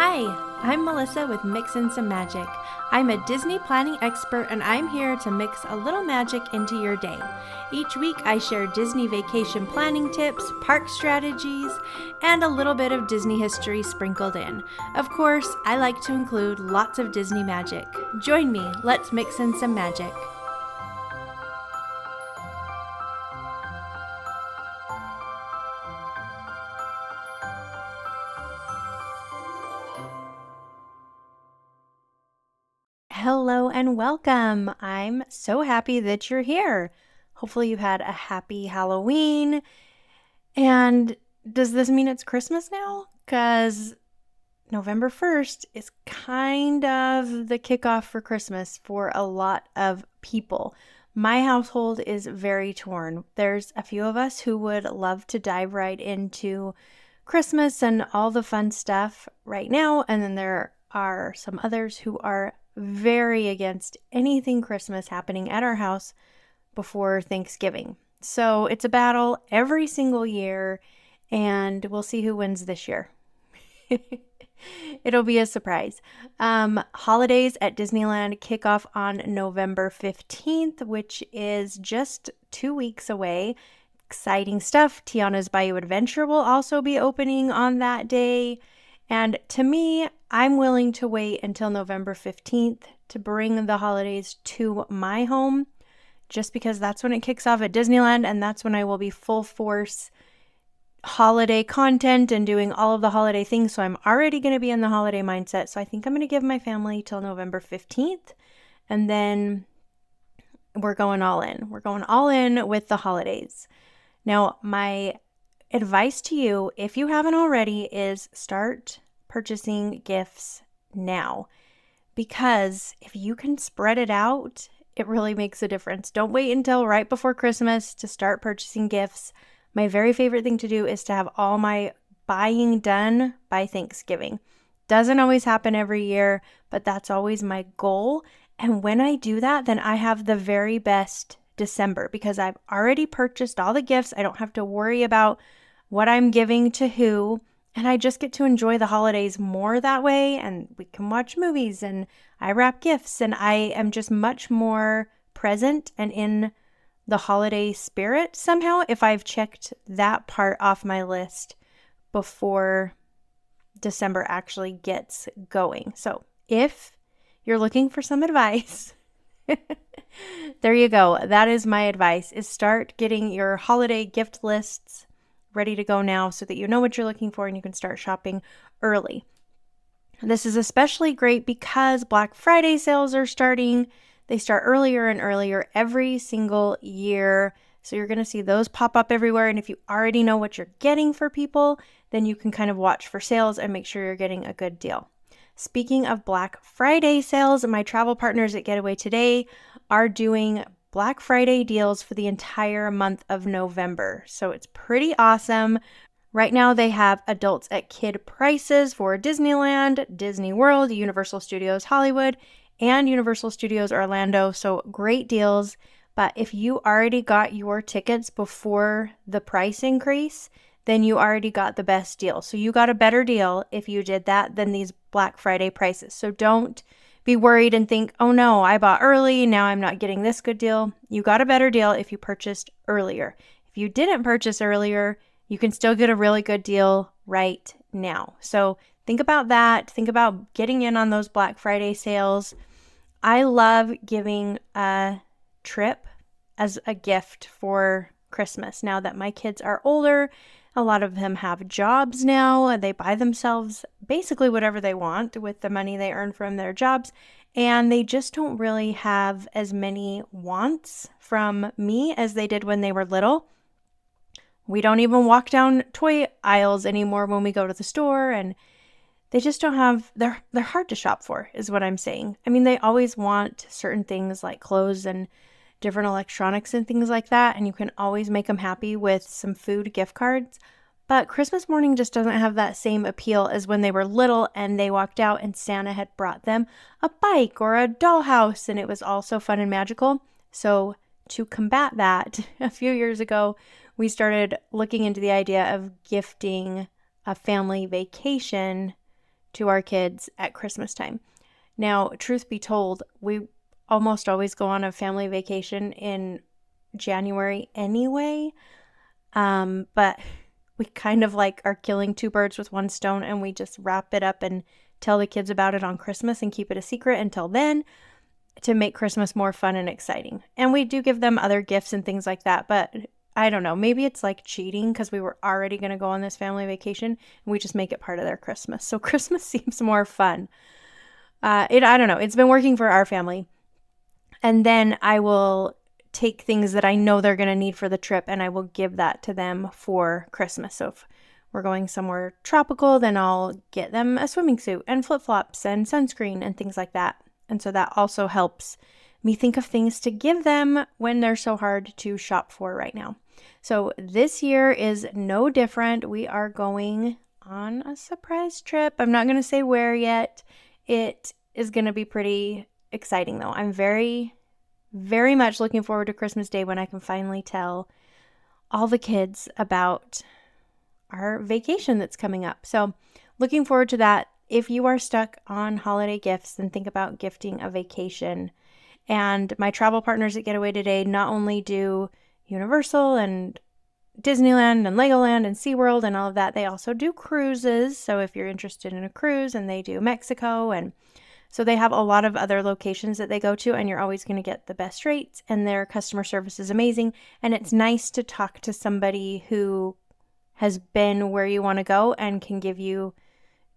Hi, I'm Melissa with Mixin' Some Magic. I'm a Disney planning expert and I'm here to mix a little magic into your day. Each week I share Disney vacation planning tips, park strategies, and a little bit of Disney history sprinkled in. Of course, I like to include lots of Disney magic. Join me, let's mix in some magic. Hello and welcome. I'm so happy that you're here. Hopefully you had a happy Halloween. And does this mean it's Christmas now? Because November 1st is kind of the kickoff for Christmas for a lot of people. My household is very torn. There's a few of us who would love to dive right into Christmas and all the fun stuff right now. And then there are some others who are very against anything Christmas happening at our house before Thanksgiving. So it's a battle every single year, and we'll see who wins this year. It'll be a surprise. Holidays at Disneyland kick off on November 15th, which is just 2 weeks away. Exciting stuff. Tiana's Bayou Adventure will also be opening on that day. And to me, I'm willing to wait until November 15th to bring the holidays to my home, just because that's when it kicks off at Disneyland, and that's when I will be full force holiday content and doing all of the holiday things. So I'm already going to be in the holiday mindset. So I think I'm going to give my family till November 15th, and then we're going all in. We're going all in with the holidays. Now, my advice to you, if you haven't already, is start purchasing gifts now, because if you can spread it out, it really makes a difference. Don't wait until right before Christmas to start purchasing gifts. My very favorite thing to do is to have all my buying done by Thanksgiving. Doesn't always happen every year, but that's always my goal. And when I do that, then I have the very best December because I've already purchased all the gifts. I don't have to worry about what I'm giving to who, and I just get to enjoy the holidays more that way, and we can watch movies, and I wrap gifts, and I am just much more present and in the holiday spirit somehow if I've checked that part off my list before December actually gets going. So if you're looking for some advice, there you go. That is my advice, is start getting your holiday gift lists ready to go now so that you know what you're looking for and you can start shopping early. This is especially great because Black Friday sales are starting. They start earlier and earlier every single year. So you're going to see those pop up everywhere. And if you already know what you're getting for people, then you can kind of watch for sales and make sure you're getting a good deal. Speaking of Black Friday sales, my travel partners at Getaway Today are doing Black Friday deals for the entire month of November. So it's pretty awesome. Right now they have adults at kid prices for Disneyland, Disney World, Universal Studios Hollywood, and Universal Studios Orlando. So great deals. But if you already got your tickets before the price increase, then you already got the best deal. So you got a better deal if you did that than these Black Friday prices. So don't be worried and think, oh no, I bought early, now I'm not getting this good deal. You got a better deal if you purchased earlier. If you didn't purchase earlier, you can still get a really good deal right now. So think about that. Think about getting in on those Black Friday sales. I love giving a trip as a gift for Christmas. Now that my kids are older, a lot of them have jobs now. They buy themselves basically whatever they want with the money they earn from their jobs. And they just don't really have as many wants from me as they did when they were little. We don't even walk down toy aisles anymore when we go to the store. And they just don't have, they're hard to shop for, is what I'm saying. I mean, they always want certain things like clothes and different electronics and things like that, and you can always make them happy with some food gift cards. But Christmas morning just doesn't have that same appeal as when they were little and they walked out and Santa had brought them a bike or a dollhouse, and it was all so fun and magical. So to combat that, a few years ago, we started looking into the idea of gifting a family vacation to our kids at Christmas time. Now, truth be told, we almost always go on a family vacation in January anyway. But we kind of like are killing two birds with one stone, and we just wrap it up and tell the kids about it on Christmas and keep it a secret until then to make Christmas more fun and exciting. And we do give them other gifts and things like that, but I don't know, maybe it's like cheating because we were already going to go on this family vacation and we just make it part of their Christmas. So Christmas seems more fun. I don't know. It's been working for our family. And then I will take things that I know they're going to need for the trip and I will give that to them for Christmas. So if we're going somewhere tropical, then I'll get them a swimming suit and flip-flops and sunscreen and things like that. And so that also helps me think of things to give them when they're so hard to shop for right now. So this year is no different. We are going on a surprise trip. I'm not going to say where yet. It is going to be pretty exciting though. I'm very, very much looking forward to Christmas Day when I can finally tell all the kids about our vacation that's coming up. So looking forward to that. If you are stuck on holiday gifts, then think about gifting a vacation. And my travel partners at Getaway Today not only do Universal and Disneyland and Legoland and SeaWorld and all of that, they also do cruises. So if you're interested in a cruise, and they do Mexico, and so they have a lot of other locations that they go to, and you're always going to get the best rates, and their customer service is amazing. And it's nice to talk to somebody who has been where you want to go and can give you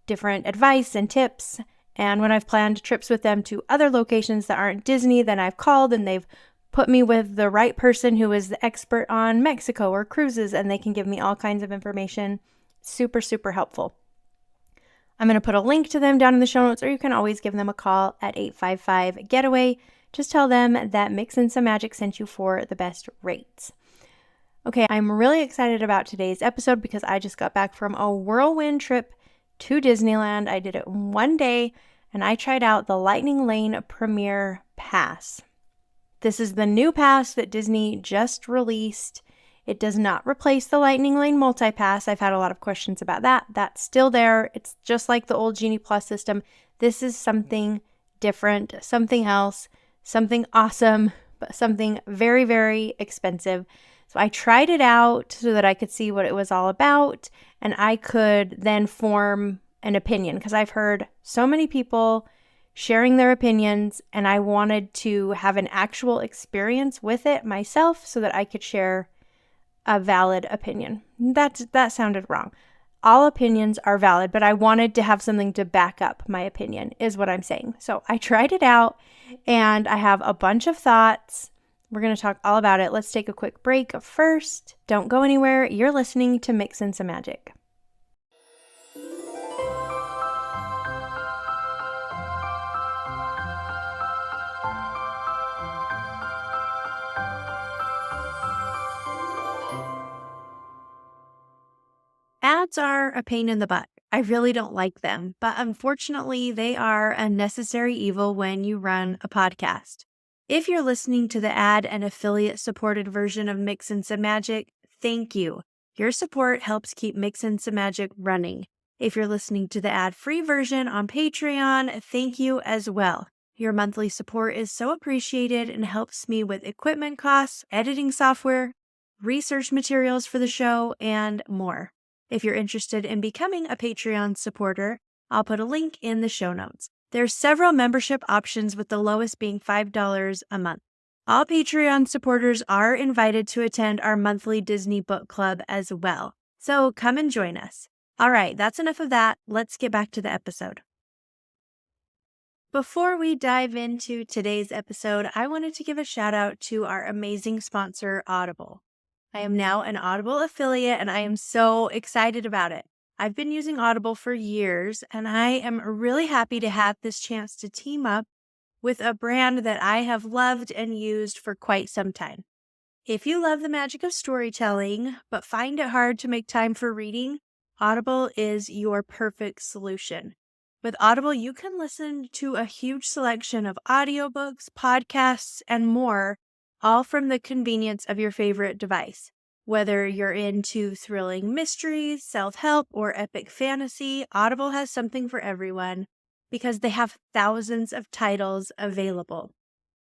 different advice and tips. And when I've planned trips with them to other locations that aren't Disney, then I've called and they've put me with the right person who is the expert on Mexico or cruises, and they can give me all kinds of information. Super, super helpful. I'm going to put a link to them down in the show notes, or you can always give them a call at 855-GETAWAY. Just tell them that Mix and Some Magic sent you for the best rates. Okay, I'm really excited about today's episode because I just got back from a whirlwind trip to Disneyland. I did it one day, and I tried out the Lightning Lane Premier Pass. This is the new pass that Disney just released. It does not replace the Lightning Lane Multi-Pass. I've had a lot of questions about that. That's still there. It's just like the old Genie Plus system. This is something different, something else, something awesome, but something very, very expensive. So I tried it out so that I could see what it was all about, and I could then form an opinion because I've heard so many people sharing their opinions, and I wanted to have an actual experience with it myself so that I could share a valid opinion. That sounded wrong. All opinions are valid, but I wanted to have something to back up my opinion, is what I'm saying. So I tried it out, and I have a bunch of thoughts. We're going to talk all about it. Let's take a quick break first. Don't go anywhere. You're listening to Mix and Some Magic. Ads are a pain in the butt. I really don't like them, but unfortunately, they are a necessary evil when you run a podcast. If you're listening to the ad and affiliate supported version of Mix and Some Magic, thank you. Your support helps keep Mix and Some Magic running. If you're listening to the ad-free version on Patreon, thank you as well. Your monthly support is so appreciated and helps me with equipment costs, editing software, research materials for the show, and more. If you're interested in becoming a Patreon supporter, I'll put a link in the show notes. There's several membership options, with the lowest being $5 a month. All Patreon supporters are invited to attend our monthly Disney book club as well. So come and join us. All right, that's enough of that. Let's get back to the episode. Before we dive into today's episode, I wanted to give a shout out to our amazing sponsor, Audible. I am now an Audible affiliate, and I am so excited about it. I've been using Audible for years, and I am really happy to have this chance to team up with a brand that I have loved and used for quite some time. If you love the magic of storytelling, but find it hard to make time for reading, Audible is your perfect solution. With Audible, you can listen to a huge selection of audiobooks, podcasts, and more, all from the convenience of your favorite device. Whether you're into thrilling mysteries, self-help, or epic fantasy, Audible has something for everyone because they have thousands of titles available.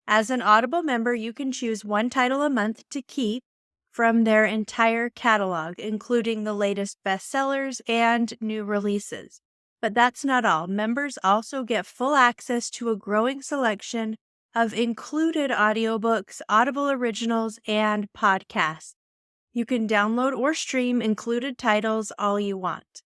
As an Audible member, you can choose one title a month to keep from their entire catalog, including the latest bestsellers and new releases. But that's not all. Members also get full access to a growing selection of included audiobooks, Audible originals, and podcasts. You can download or stream included titles all you want.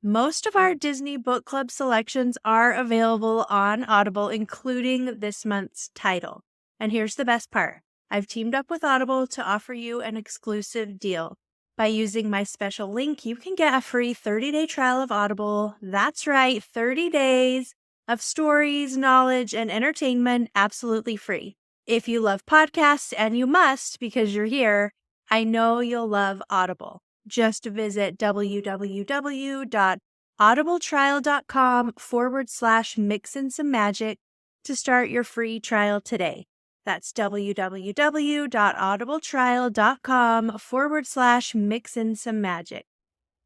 Most of our Disney Book Club selections are available on Audible, including this month's title. And here's the best part. I've teamed up with Audible to offer you an exclusive deal. By using my special link, you can get a free 30-day trial of Audible. That's right, 30 days of stories, knowledge, and entertainment absolutely free. If you love podcasts, and you must because you're here, I know you'll love Audible. Just visit www.audibletrial.com/mixinsomeMagic to start your free trial today. That's www.audibletrial.com/mixinsomeMagic.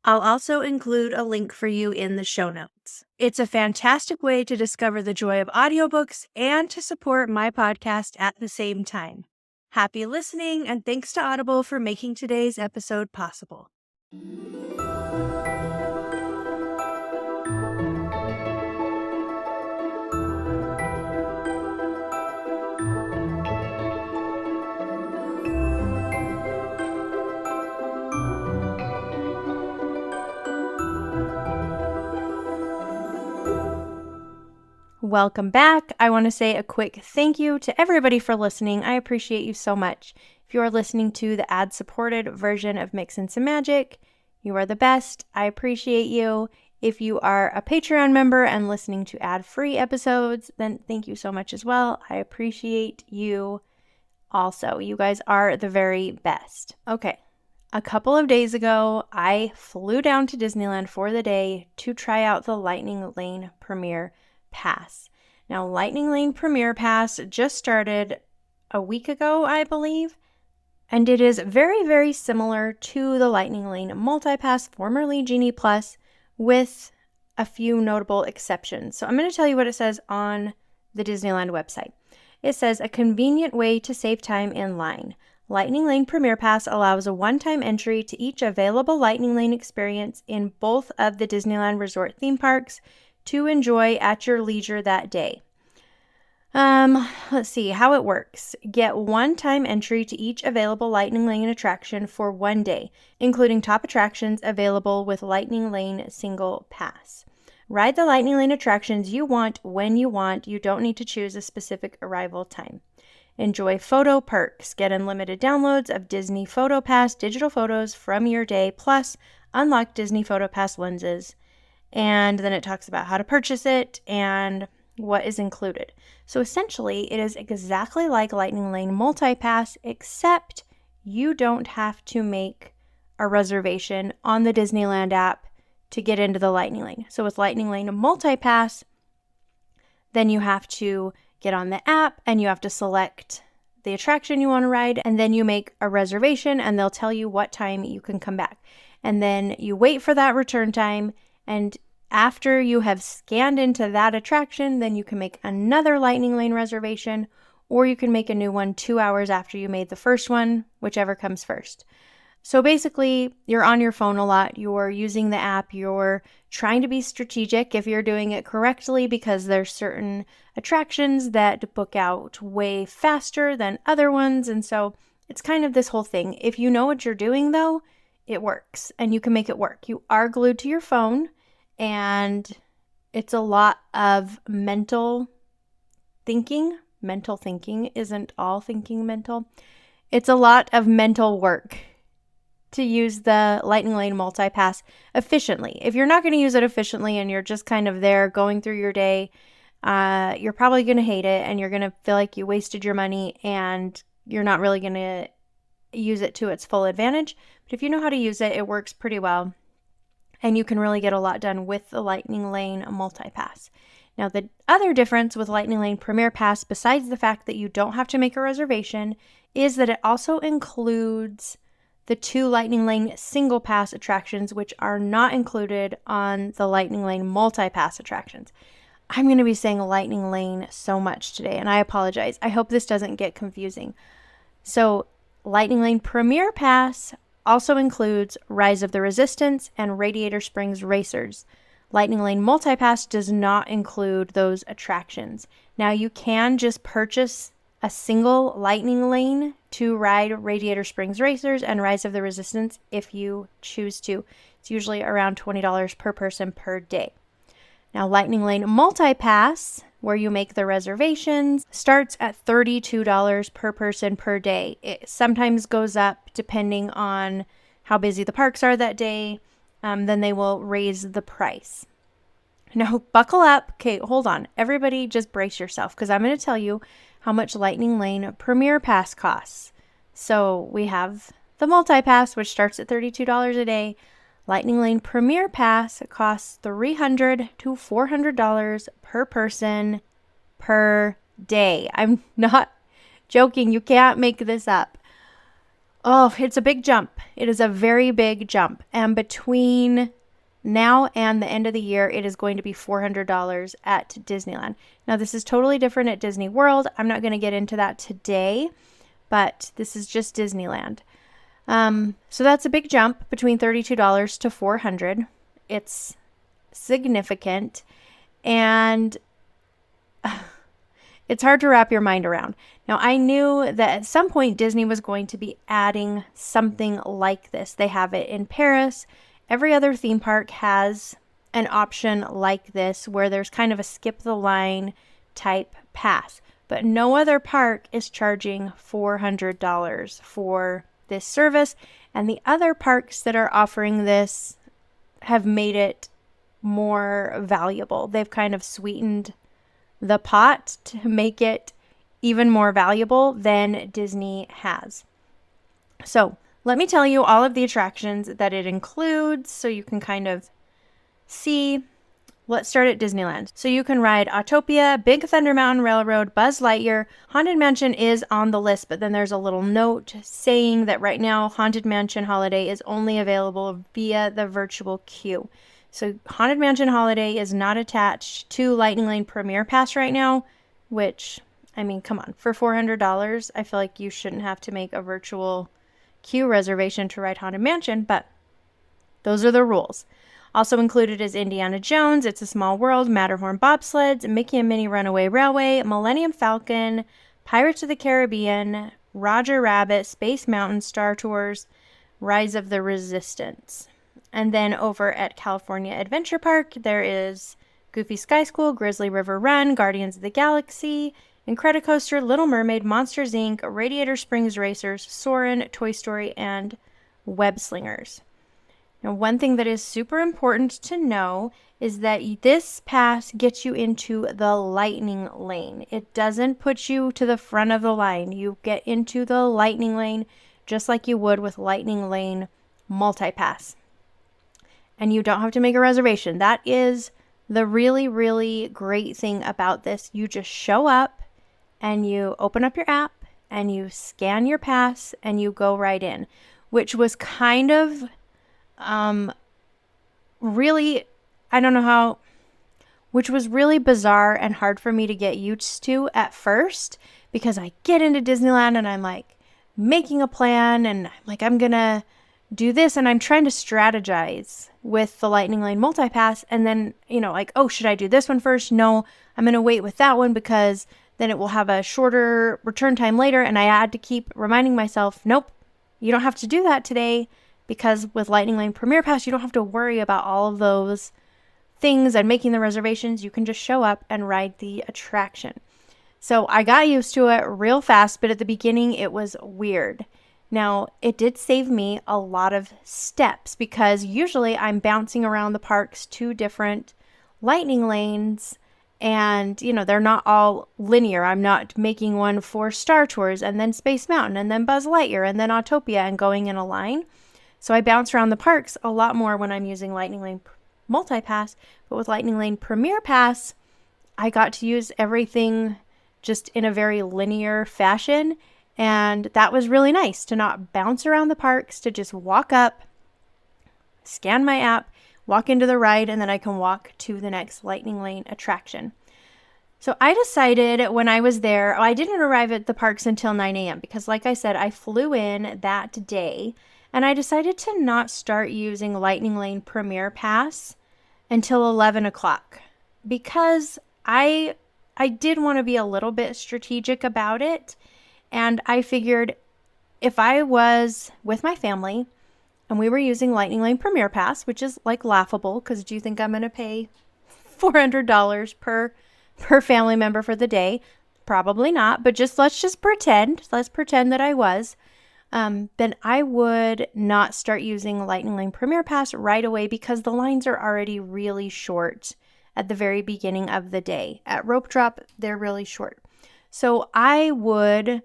I'll also include a link for you in the show notes. It's a fantastic way to discover the joy of audiobooks and to support my podcast at the same time. Happy listening, and thanks to Audible for making today's episode possible. Welcome back. I want to say a quick thank you to everybody for listening. I appreciate you so much. If you are listening to the ad-supported version of Mixin' Some Magic, you are the best. I appreciate you. If you are a Patreon member and listening to ad-free episodes, then thank you so much as well. I appreciate you also. You guys are the very best. Okay. A couple of days ago, I flew down to Disneyland for the day to try out the Lightning Lane Premiere Pass. Now, Lightning Lane Premiere Pass just started a week ago, I believe, and it is very, very similar to the Lightning Lane Multi-Pass, formerly Genie Plus, with a few notable exceptions. So I'm going to tell you what it says on the Disneyland website. It says, a convenient way to save time in line. Lightning Lane Premiere Pass allows a one-time entry to each available Lightning Lane experience in both of the Disneyland Resort theme parks to enjoy at your leisure that day. Let's see how it works. Get one-time entry to each available Lightning Lane attraction for one day, including top attractions available with Lightning Lane Single Pass. Ride the Lightning Lane attractions you want when you want. You don't need to choose a specific arrival time. Enjoy photo perks. Get unlimited downloads of Disney Photo Pass digital photos from your day, plus unlock Disney Photo Pass lenses. And then it talks about how to purchase it and what is included. So essentially, it is exactly like Lightning Lane Multi-Pass, except you don't have to make a reservation on the Disneyland app to get into the Lightning Lane. So with Lightning Lane Multi-Pass, then you have to get on the app and you have to select the attraction you want to ride, and then you make a reservation and they'll tell you what time you can come back. And then you wait for that return time, and after you have scanned into that attraction, then you can make another Lightning Lane reservation, or you can make a new one 2 hours after you made the first one, whichever comes first. So basically, you're on your phone a lot, you're using the app, you're trying to be strategic if you're doing it correctly, because there's certain attractions that book out way faster than other ones, and so it's kind of this whole thing. If you know what you're doing, though, it works, and you can make it work. You are glued to your phone, and it's a lot of mental thinking. Mental thinking isn't all thinking mental. It's a lot of mental work to use the Lightning Lane Multi-Pass efficiently. If you're not going to use it efficiently and you're just kind of there going through your day, you're probably going to hate it, and you're going to feel like you wasted your money, and you're not really going to use it to its full advantage. But if you know how to use it, it works pretty well, and you can really get a lot done with the Lightning Lane Multi-Pass. Now, the other difference with Lightning Lane Premiere Pass, besides the fact that you don't have to make a reservation, is that it also includes the 2 Lightning Lane single pass attractions, which are not included on the Lightning Lane multi-pass attractions. I'm going to be saying Lightning Lane so much today, and I apologize. I hope this doesn't get confusing. So Lightning Lane Premier Pass also includes Rise of the Resistance and Radiator Springs Racers. Lightning Lane Multipass does not include those attractions. Now you can just purchase a single Lightning Lane to ride Radiator Springs Racers and Rise of the Resistance if you choose to. It's usually around $20 per person per day. Now Lightning Lane Multipass, where you make the reservations, starts at $32 per person per day. It sometimes goes up depending on how busy the parks are that day. Then they will raise the price. Now, buckle up. Okay, hold on. Everybody just brace yourself because I'm going to tell you how much Lightning Lane Premier Pass costs. So we have the Multi-Pass, which starts at $32 a day. Lightning Lane Premier Pass costs $300 to $400 per person per day. I'm not joking. You can't make this up. Oh, it's a big jump. It is a very big jump. And between now and the end of the year, it is going to be $400 at Disneyland. Now, this is totally different at Disney World. I'm not going to get into that today, but this is just Disneyland. So that's a big jump between $32 to $400. It's significant, and it's hard to wrap your mind around. Now, I knew that at some point Disney was going to be adding something like this. They have it in Paris. Every other theme park has an option like this where there's kind of a skip the line type pass, but no other park is charging $400 for this service, and the other parks that are offering this have made it more valuable. They've kind of sweetened the pot to make it even more valuable than Disney has. So let me tell you all of the attractions that it includes so you can kind of see. Let's start at Disneyland. So you can ride Autopia, Big Thunder Mountain Railroad, Buzz Lightyear. Haunted Mansion is on the list, but then there's a little note saying that right now Haunted Mansion Holiday is only available via the virtual queue. So Haunted Mansion Holiday is not attached to Lightning Lane Premier Pass right now, which, I mean, come on, for $400, I feel like you shouldn't have to make a virtual queue reservation to ride Haunted Mansion, but those are the rules. Also included is Indiana Jones, It's a Small World, Matterhorn Bobsleds, Mickey and Minnie Runaway Railway, Millennium Falcon, Pirates of the Caribbean, Roger Rabbit, Space Mountain, Star Tours, Rise of the Resistance. And then over at California Adventure Park, there is Goofy Sky School, Grizzly River Run, Guardians of the Galaxy, Incredicoaster, Little Mermaid, Monsters Inc., Radiator Springs Racers, Soarin', Toy Story, and Web Slingers. Now, one thing that is super important to know is that this pass gets you into the Lightning Lane. It doesn't put you to the front of the line. You get into the Lightning Lane just like you would with Lightning Lane Multipass. And you don't have to make a reservation. That is the really, really great thing about this. You just show up and you open up your app and you scan your pass and you go right in, which was kind of really, I don't know how, which was really bizarre and hard for me to get used to at first, because I get into Disneyland and I'm like making a plan and I'm like, I'm gonna do this, and I'm trying to strategize with the Lightning Lane Multipass, and then, like, oh, should I do this one first? No, I'm gonna wait with that one because then it will have a shorter return time later, and I had to keep reminding myself, nope, you don't have to do that today. Because with Lightning Lane Premier Pass, you don't have to worry about all of those things and making the reservations. You can just show up and ride the attraction. So I got used to it real fast, but at the beginning it was weird. Now, it did save me a lot of steps because usually I'm bouncing around the parks to different lightning lanes, and they're not all linear. I'm not making one for Star Tours and then Space Mountain and then Buzz Lightyear and then Autopia and going in a line. So I bounce around the parks a lot more when I'm using Lightning Lane Multipass, but with Lightning Lane Premier Pass, I got to use everything just in a very linear fashion, And that was really nice to not bounce around the parks, to just walk up, scan my app, walk into the ride, and then I can walk to the next Lightning Lane attraction. So I decided when I was there, I didn't arrive at the parks until 9 a.m. because, like I said, I flew in that day, and I decided to not start using Lightning Lane Premier Pass until 11 o'clock because I did want to be a little bit strategic about it. And I figured if I was with my family and we were using Lightning Lane Premier Pass, which is like laughable because do you think I'm going to pay $400 per family member for the day? Probably not, but let's just pretend. Let's pretend that I was. Then I would not start using Lightning Lane Premier Pass right away because the lines are already really short at the very beginning of the day. At Rope Drop, they're really short. So I would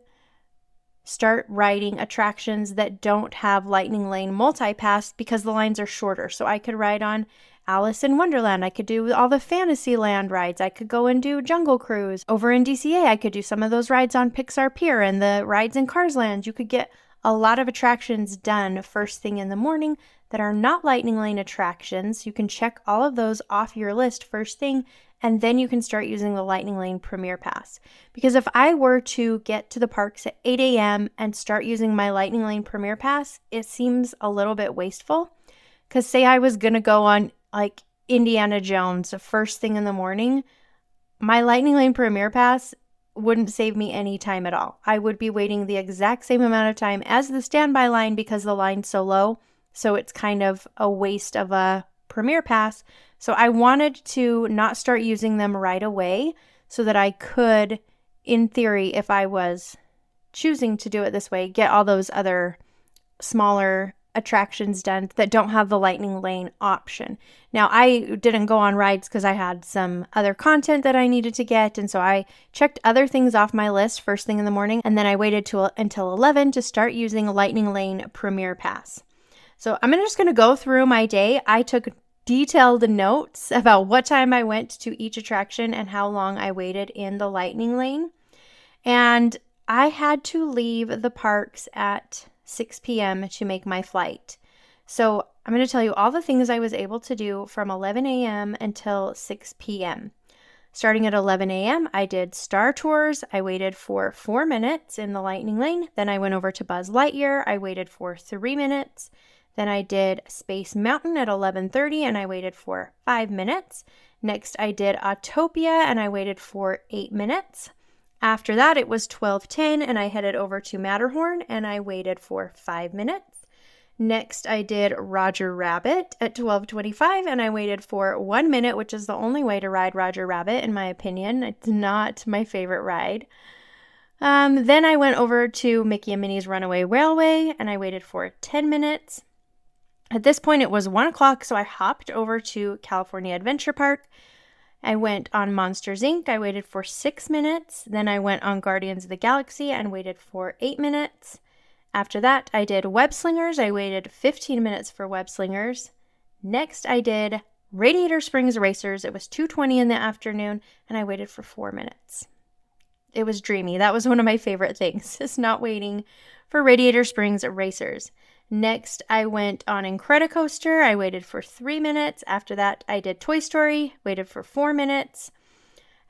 start riding attractions that don't have Lightning Lane multi-pass because the lines are shorter. So I could ride on Alice in Wonderland. I could do all the Fantasyland rides. I could go and do Jungle Cruise. Over in DCA, I could do some of those rides on Pixar Pier and the rides in Cars Land. You could get a lot of attractions done first thing in the morning that are not Lightning Lane attractions. You can check all of those off your list first thing, and then you can start using the Lightning Lane Premier Pass. Because if I were to get to the parks at 8 a.m. and start using my Lightning Lane Premier Pass, it seems a little bit wasteful. Because say I was going to go on like Indiana Jones first thing in the morning, my Lightning Lane Premier Pass wouldn't save me any time at all. I would be waiting the exact same amount of time as the standby line because the line's so low. So it's kind of a waste of a Premier Pass. So I wanted to not start using them right away so that I could, in theory, if I was choosing to do it this way, get all those other smaller attractions done that don't have the Lightning Lane option. Now, I didn't go on rides because I had some other content that I needed to get, and so I checked other things off my list first thing in the morning, and then I waited until 11 to start using Lightning Lane Premier Pass. So I'm just going to go through my day. I took detailed notes about what time I went to each attraction and how long I waited in the Lightning Lane. And I had to leave the parks at 6 p.m. to make my flight. So I'm going to tell you all the things I was able to do from 11 a.m. until 6 p.m. Starting at 11 a.m., I did Star Tours. I waited for 4 minutes in the Lightning Lane. Then I went over to Buzz Lightyear. I waited for 3 minutes. Then I did Space Mountain at 11:30 and I waited for 5 minutes. Next, I did Autopia and I waited for 8 minutes. After that, it was 12:10 and I headed over to Matterhorn and I waited for 5 minutes. Next, I did Roger Rabbit at 12:25 and I waited for 1 minute, which is the only way to ride Roger Rabbit, in my opinion. It's not my favorite ride. Then I went over to Mickey and Minnie's Runaway Railway and I waited for 10 minutes. At this point, it was 1 o'clock, so I hopped over to California Adventure Park. I went on Monsters, Inc. I waited for 6 minutes. Then I went on Guardians of the Galaxy and waited for 8 minutes. After that, I did Web Slingers. I waited 15 minutes for Web Slingers. Next, I did Radiator Springs Racers. It was 2:20 in the afternoon, and I waited for 4 minutes. It was dreamy. That was one of my favorite things, is not waiting for Radiator Springs Racers. Next, I went on Incredicoaster. I waited for 3 minutes. After that, I did Toy Story, waited for 4 minutes.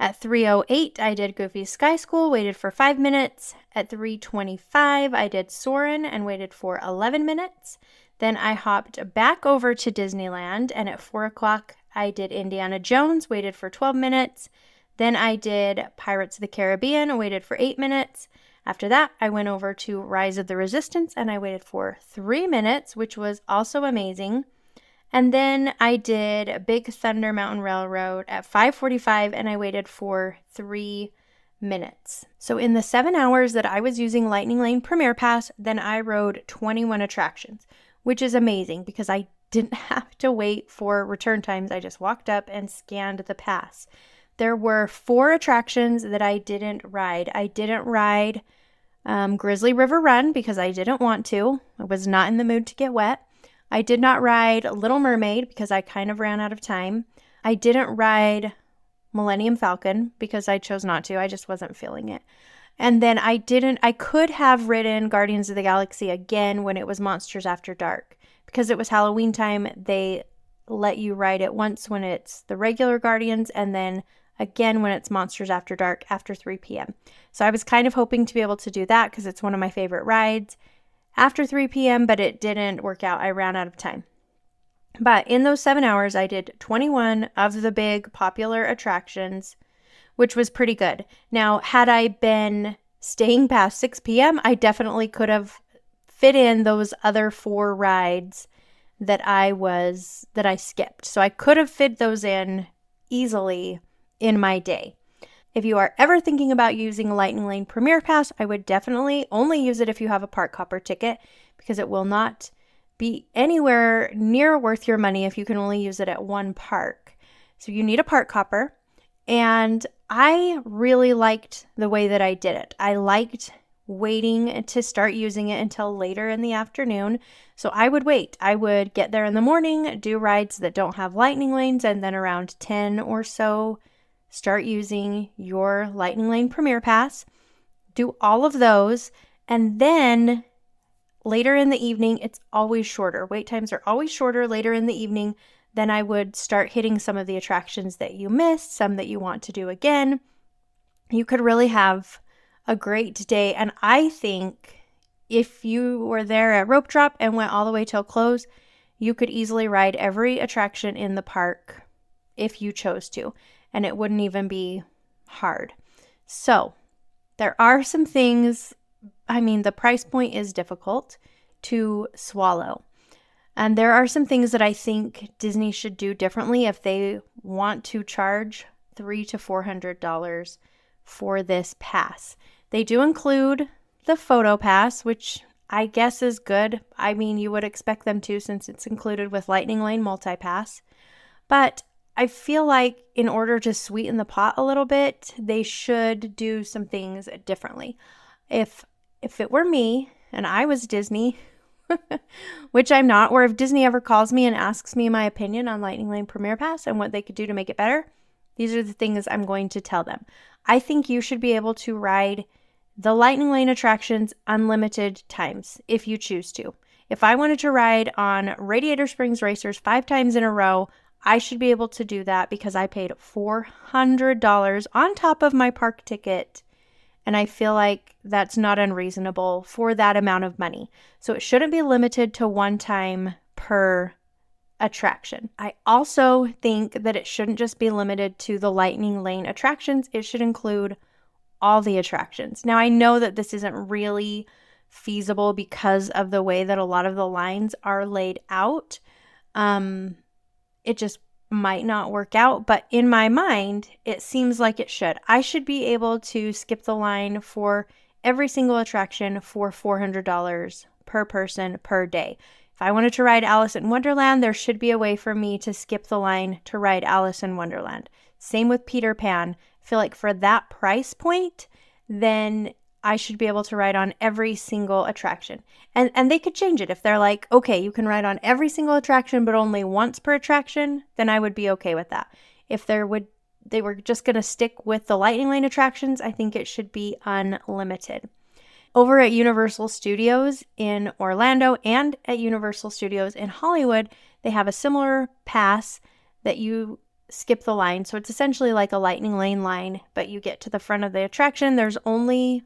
At 3:08, I did Goofy's Sky School, waited for 5 minutes. At 3:25, I did Soarin' and waited for 11 minutes. Then I hopped back over to Disneyland, and at 4 o'clock, I did Indiana Jones, waited for 12 minutes. Then I did Pirates of the Caribbean, waited for 8 minutes. After that, I went over to Rise of the Resistance and I waited for 3 minutes, which was also amazing. And then I did Big Thunder Mountain Railroad at 5:45 and I waited for 3 minutes. So in the 7 hours that I was using Lightning Lane Premier Pass, then I rode 21 attractions, which is amazing because I didn't have to wait for return times. I just walked up and scanned the pass. There were 4 attractions that I didn't ride. I didn't ride Grizzly River Run because I didn't want to. I was not in the mood to get wet. I did not ride Little Mermaid because I kind of ran out of time. I didn't ride Millennium Falcon because I chose not to. I just wasn't feeling it. And then I could have ridden Guardians of the Galaxy again when it was Monsters After Dark. Because it was Halloween time, they let you ride it once when it's the regular Guardians and then again when it's Monsters After Dark after 3 p.m. So I was kind of hoping to be able to do that because it's one of my favorite rides after 3 p.m., but it didn't work out. I ran out of time. But in those 7 hours, I did 21 of the big popular attractions, which was pretty good. Now, had I been staying past 6 p.m., I definitely could have fit in those other 4 rides that I skipped. So I could have fit those in easily in my day. If you are ever thinking about using Lightning Lane Premier Pass, I would definitely only use it if you have a park hopper ticket because it will not be anywhere near worth your money if you can only use it at one park. So you need a park hopper. And I really liked the way that I did it. I liked waiting to start using it until later in the afternoon. So I would wait. I would get there in the morning, do rides that don't have lightning lanes, and then around 10 or so, start using your Lightning Lane Premier Pass. Do all of those, and then later in the evening, it's always shorter. Wait times are always shorter later in the evening. Then I would start hitting some of the attractions that you missed, some that you want to do again. You could really have a great day. And I think if you were there at Rope Drop and went all the way till close, you could easily ride every attraction in the park if you chose to. And it wouldn't even be hard. So there are some things, the price point is difficult to swallow. And there are some things that I think Disney should do differently if they want to charge $300 to $400 for this pass. They do include the photo pass, which I guess is good. You would expect them to since it's included with Lightning Lane Multi-Pass. But I feel like in order to sweeten the pot a little bit, they should do some things differently. If it were me and I was Disney, which I'm not, or if Disney ever calls me and asks me my opinion on Lightning Lane Premier Pass and what they could do to make it better, these are the things I'm going to tell them. I think you should be able to ride the Lightning Lane attractions unlimited times if you choose to. If I wanted to ride on Radiator Springs Racers 5 times in a row, I should be able to do that because I paid $400 on top of my park ticket. And I feel like that's not unreasonable for that amount of money. So it shouldn't be limited to one time per attraction. I also think that it shouldn't just be limited to the Lightning Lane attractions. It should include all the attractions. Now, I know that this isn't really feasible because of the way that a lot of the lines are laid out. It just might not work out, but in my mind, it seems like it should. I should be able to skip the line for every single attraction for $400 per person per day. If I wanted to ride Alice in Wonderland, there should be a way for me to skip the line to ride Alice in Wonderland. Same with Peter Pan. I feel like for that price point, then I should be able to ride on every single attraction. And they could change it. If they're like, okay, you can ride on every single attraction, but only once per attraction, then I would be okay with that. If they were just going to stick with the Lightning Lane attractions, I think it should be unlimited. Over at Universal Studios in Orlando and at Universal Studios in Hollywood, they have a similar pass that you skip the line. So it's essentially like a Lightning Lane line, but you get to the front of the attraction. There's only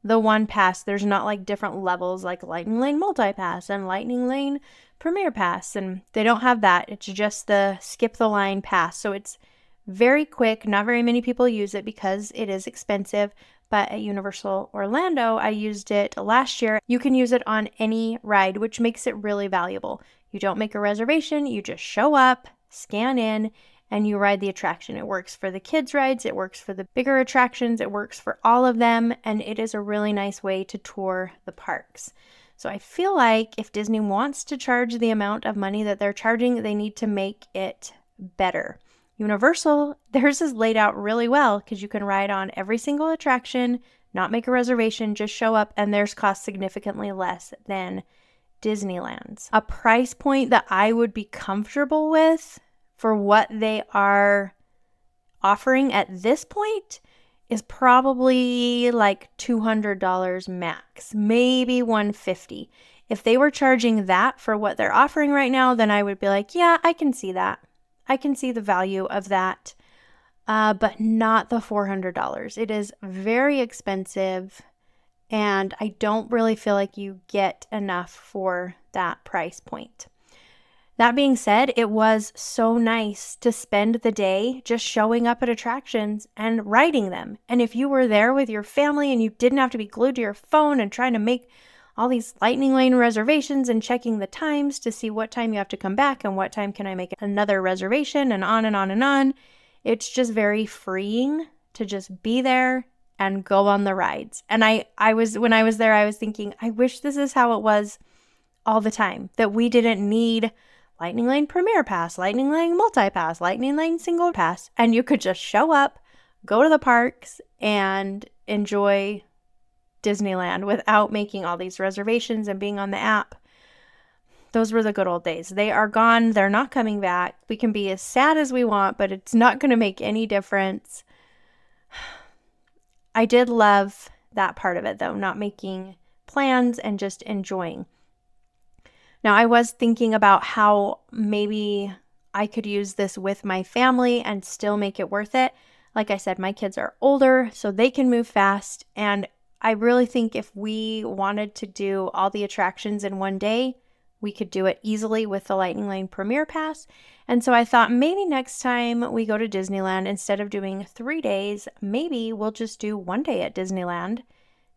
the one pass. There's not like different levels like Lightning Lane Multi-Pass and Lightning Lane Premier Pass, and they don't have that. It's just the skip the line pass. So it's very quick. Not very many people use it because it is expensive, but at Universal Orlando, I used it last year. You can use it on any ride, which makes it really valuable. You don't make a reservation. You just show up, scan in, and you ride the attraction. It works for the kids' rides, it works for the bigger attractions, it works for all of them, and it is a really nice way to tour the parks. So I feel like if Disney wants to charge the amount of money that they're charging, they need to make it better. Universal, theirs is laid out really well because you can ride on every single attraction, not make a reservation, just show up, and theirs costs significantly less than Disneyland's. A price point that I would be comfortable with for what they are offering at this point is probably like $200 max, maybe $150. If they were charging that for what they're offering right now, then I would be like, yeah, I can see that. I can see the value of that, but not the $400. It is very expensive, and I don't really feel like you get enough for that price point. That being said, it was so nice to spend the day just showing up at attractions and riding them. And if you were there with your family and you didn't have to be glued to your phone and trying to make all these Lightning Lane reservations and checking the times to see what time you have to come back and what time can I make another reservation and on and on and on. It's just very freeing to just be there and go on the rides. And when I was there, I was thinking, I wish this is how it was all the time, that we didn't need Lightning Lane Premier Pass, Lightning Lane Multi-Pass, Lightning Lane Single Pass, and you could just show up, go to the parks, and enjoy Disneyland without making all these reservations and being on the app. Those were the good old days. They are gone. They're not coming back. We can be as sad as we want, but it's not going to make any difference. I did love that part of it, though, not making plans and just enjoying. Now, I was thinking about how maybe I could use this with my family and still make it worth it. Like I said, my kids are older, so they can move fast. And I really think if we wanted to do all the attractions in one day, we could do it easily with the Lightning Lane Premier Pass. And so I thought maybe next time we go to Disneyland, instead of doing 3 days, maybe we'll just do 1 day at Disneyland.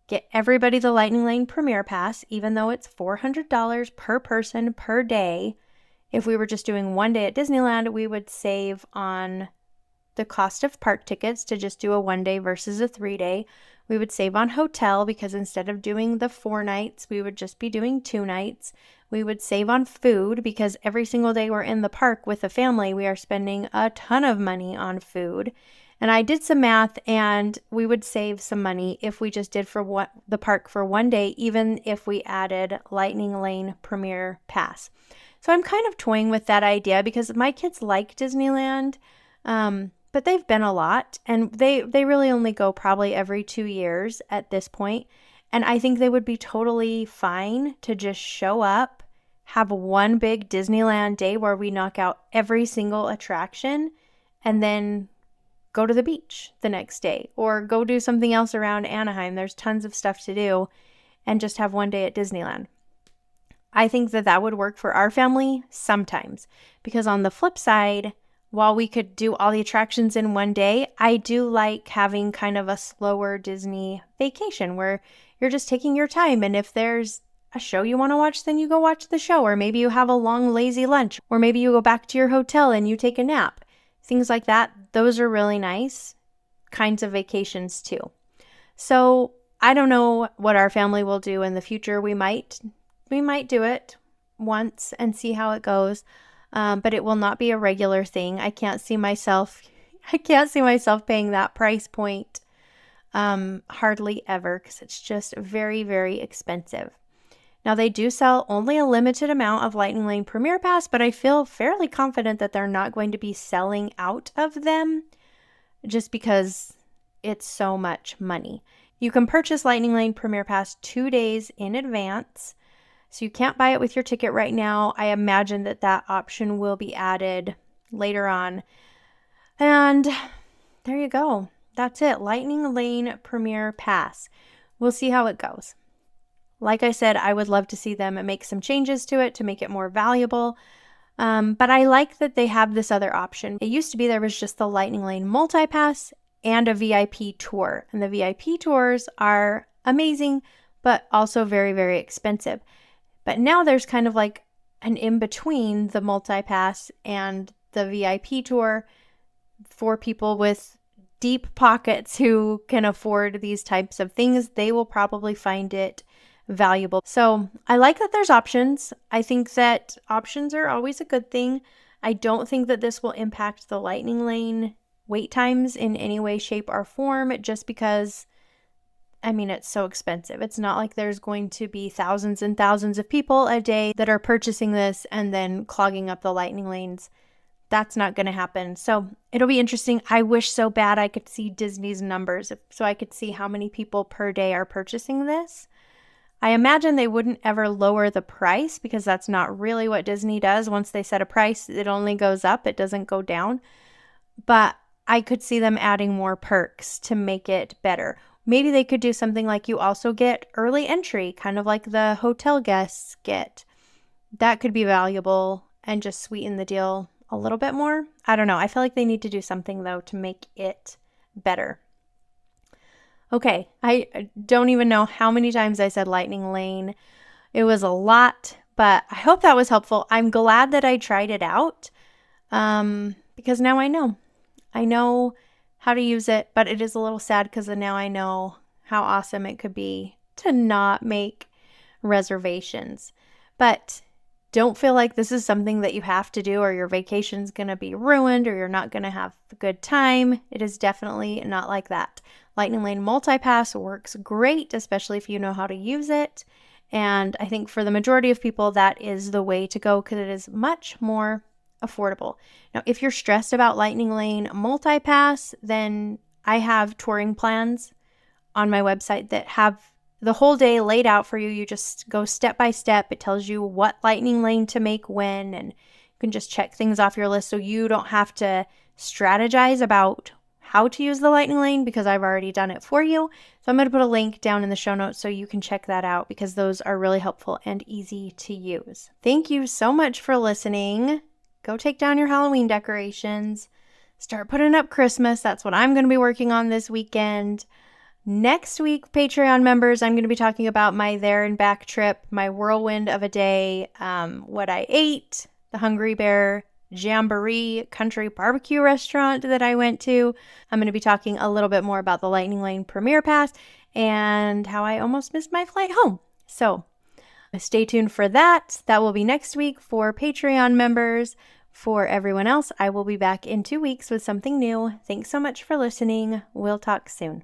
Get everybody the Lightning Lane Premier Pass, even though it's $400 per person per day. If we were just doing 1 day at Disneyland, we would save on the cost of park tickets to just do a 1 day versus a 3 day. We would save on hotel because instead of doing the 4 nights, we would just be doing 2 nights. We would save on food because every single day we're in the park with the family, we are spending a ton of money on food. And I did some math, and we would save some money if we just did the park for 1 day, even if we added Lightning Lane Premier Pass. So I'm kind of toying with that idea because my kids like Disneyland, but they've been a lot, and they really only go probably every 2 years at this point. And I think they would be totally fine to just show up, have one big Disneyland day where we knock out every single attraction, and then go to the beach the next day or go do something else around Anaheim. There's tons of stuff to do, and just have 1 day at Disneyland. I think that would work for our family sometimes, because on the flip side, while we could do all the attractions in 1 day, I do like having kind of a slower Disney vacation where you're just taking your time. And if there's a show you want to watch, then you go watch the show, or maybe you have a long, lazy lunch, or maybe you go back to your hotel and you take a nap. Things like that. Those are really nice kinds of vacations too. So I don't know what our family will do in the future. We might do it once and see how it goes. But it will not be a regular thing. I can't see myself paying that price point hardly ever, because it's just very, very expensive. Now, they do sell only a limited amount of Lightning Lane Premier Pass, but I feel fairly confident that they're not going to be selling out of them just because it's so much money. You can purchase Lightning Lane Premier Pass 2 days in advance, so you can't buy it with your ticket right now. I imagine that option will be added later on. And there you go. That's it. Lightning Lane Premier Pass. We'll see how it goes. Like I said, I would love to see them make some changes to it to make it more valuable. But I like that they have this other option. It used to be there was just the Lightning Lane Multi-Pass and a VIP tour. And the VIP tours are amazing, but also very, very expensive. But now there's kind of like an in-between the Multi-Pass and the VIP tour for people with deep pockets who can afford these types of things. They will probably find it valuable. So I like that there's options. I think that options are always a good thing. I don't think that this will impact the Lightning Lane wait times in any way, shape, or form, just because, I mean, it's so expensive. It's not like there's going to be thousands and thousands of people a day that are purchasing this and then clogging up the Lightning Lanes. That's not going to happen. So it'll be interesting. I wish so bad I could see Disney's numbers so I could see how many people per day are purchasing this. I imagine they wouldn't ever lower the price because that's not really what Disney does. Once they set a price, it only goes up, it doesn't go down. But I could see them adding more perks to make it better. Maybe they could do something like you also get early entry, kind of like the hotel guests get. That could be valuable and just sweeten the deal a little bit more. I don't know. I feel like they need to do something, though, to make it better. Okay, I don't even know how many times I said Lightning Lane. It was a lot, but I hope that was helpful. I'm glad that I tried it out because now I know. I know how to use it, but it is a little sad because now I know how awesome it could be to not make reservations. But don't feel like this is something that you have to do or your vacation's going to be ruined or you're not going to have a good time. It is definitely not like that. Lightning Lane Multipass works great, especially if you know how to use it. And I think for the majority of people, that is the way to go because it is much more affordable. Now, if you're stressed about Lightning Lane Multipass, then I have touring plans on my website that have the whole day laid out for you. You just go step by step. It tells you what Lightning Lane to make when, and you can just check things off your list so you don't have to strategize about how to use the Lightning Lane because I've already done it for you. So I'm going to put a link down in the show notes so you can check that out because those are really helpful and easy to use. Thank you so much for listening. Go take down your Halloween decorations. Start putting up Christmas. That's what I'm going to be working on this weekend. Next week, Patreon members, I'm going to be talking about my there and back trip, my whirlwind of a day, what I ate, the Hungry Bear Jamboree country barbecue restaurant that I went to. I'm going to be talking a little bit more about the Lightning Lane Premier Pass and how I almost missed my flight home. So stay tuned for that. That will be next week for Patreon members. For everyone else, I will be back in 2 weeks with something new. Thanks so much for listening. We'll talk soon.